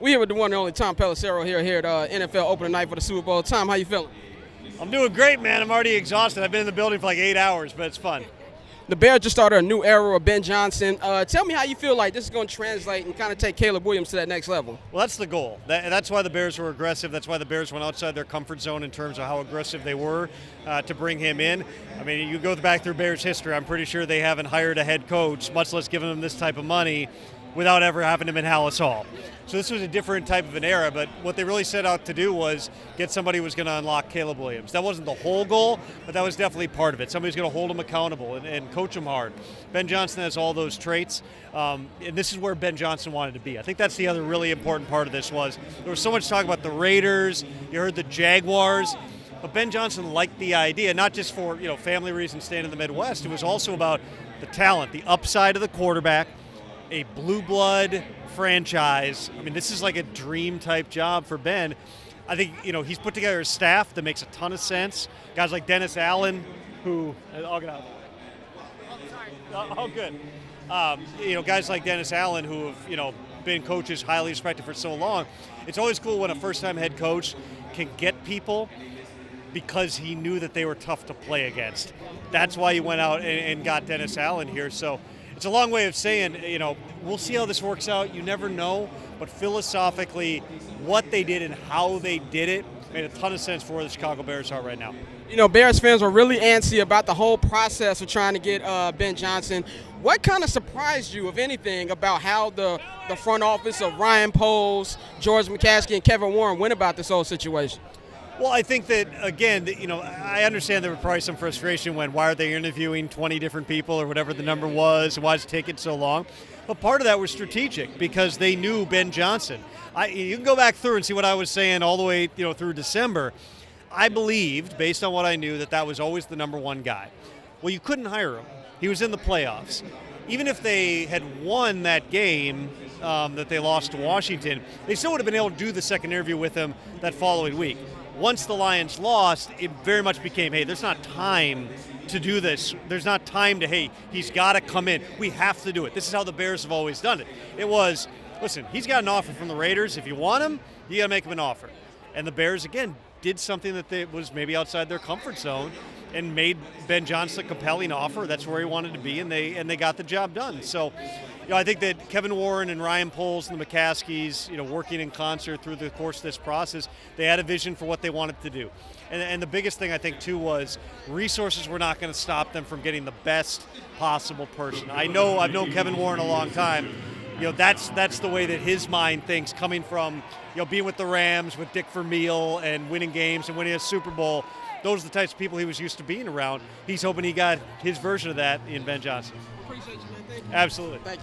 We here with the one and only Tom Pelissero here at NFL opening night for the Super Bowl. Tom, how you feeling? I'm doing great, man. I'm already exhausted. I've been in the building for like 8 hours, but it's fun. The Bears just started a new era of Ben Johnson. Tell me how you feel like this is going to translate and kind of take Caleb Williams to that next level. Well, that's the goal. That's why the Bears were aggressive. That's why the Bears went outside their comfort zone in terms of how aggressive they were to bring him in. I mean, you go back through Bears history, I'm pretty sure they haven't hired a head coach, much less given them this type of money, without ever having him in Hallis Hall. So this was a different type of an era, but what they really set out to do was get somebody who was going to unlock Caleb Williams. That wasn't the whole goal, but that was definitely part of it. Somebody's going to hold him accountable and coach him hard. Ben Johnson has all those traits, and this is where Ben Johnson wanted to be. I think that's the other really important part of this was there was so much talk about the Raiders, you heard the Jaguars, but Ben Johnson liked the idea, not just for family reasons staying in the Midwest. It was also about the talent, the upside of the quarterback, a blue blood franchise. I mean, this is like a dream type job for Ben. I think, he's put together a staff that makes a ton of sense. Guys like Dennis Allen, who, I'll get out of the way. Oh, good. Guys like Dennis Allen who have, been coaches highly respected for so long. It's always cool when a first-time head coach can get people because he knew that they were tough to play against. That's why he went out and got Dennis Allen here. So it's a long way of saying, we'll see how this works out. You never know. But philosophically, what they did and how they did it made a ton of sense for where the Chicago Bears are right now. Bears fans were really antsy about the whole process of trying to get Ben Johnson. What kind of surprised you, if anything, about how the front office of Ryan Poles, George McCaskey, and Kevin Warren went about this whole situation? Well, I think that, again, I understand there was probably some frustration when why are they interviewing 20 different people or whatever the number was, why is it taking so long? But part of that was strategic because they knew Ben Johnson. You can go back through and see what I was saying all the way through December. I believed, based on what I knew, that was always the number one guy. Well, you couldn't hire him. He was in the playoffs. Even if they had won that game that they lost to Washington, they still would have been able to do the second interview with him that following week. Once the Lions lost, it very much became, hey, there's not time to do this. There's not time to, hey, he's got to come in. We have to do it. This is how the Bears have always done it. It was, listen, he's got an offer from the Raiders. If you want him, you got to make him an offer. And the Bears, again, did something that was maybe outside their comfort zone and made Ben Johnson a compelling offer. That's where he wanted to be, and they got the job done. So, I think that Kevin Warren and Ryan Poles and the McCaskies, working in concert through the course of this process, they had a vision for what they wanted to do. And the biggest thing I think too was resources were not going to stop them from getting the best possible person. I've known Kevin Warren a long time. That's the way that his mind thinks, coming from being with the Rams with Dick Vermeil and winning games and winning a Super Bowl. Those are the types of people he was used to being around. He's hoping he got his version of that in Ben Johnson. Appreciate you, man. Thank you. Absolutely. Thank you.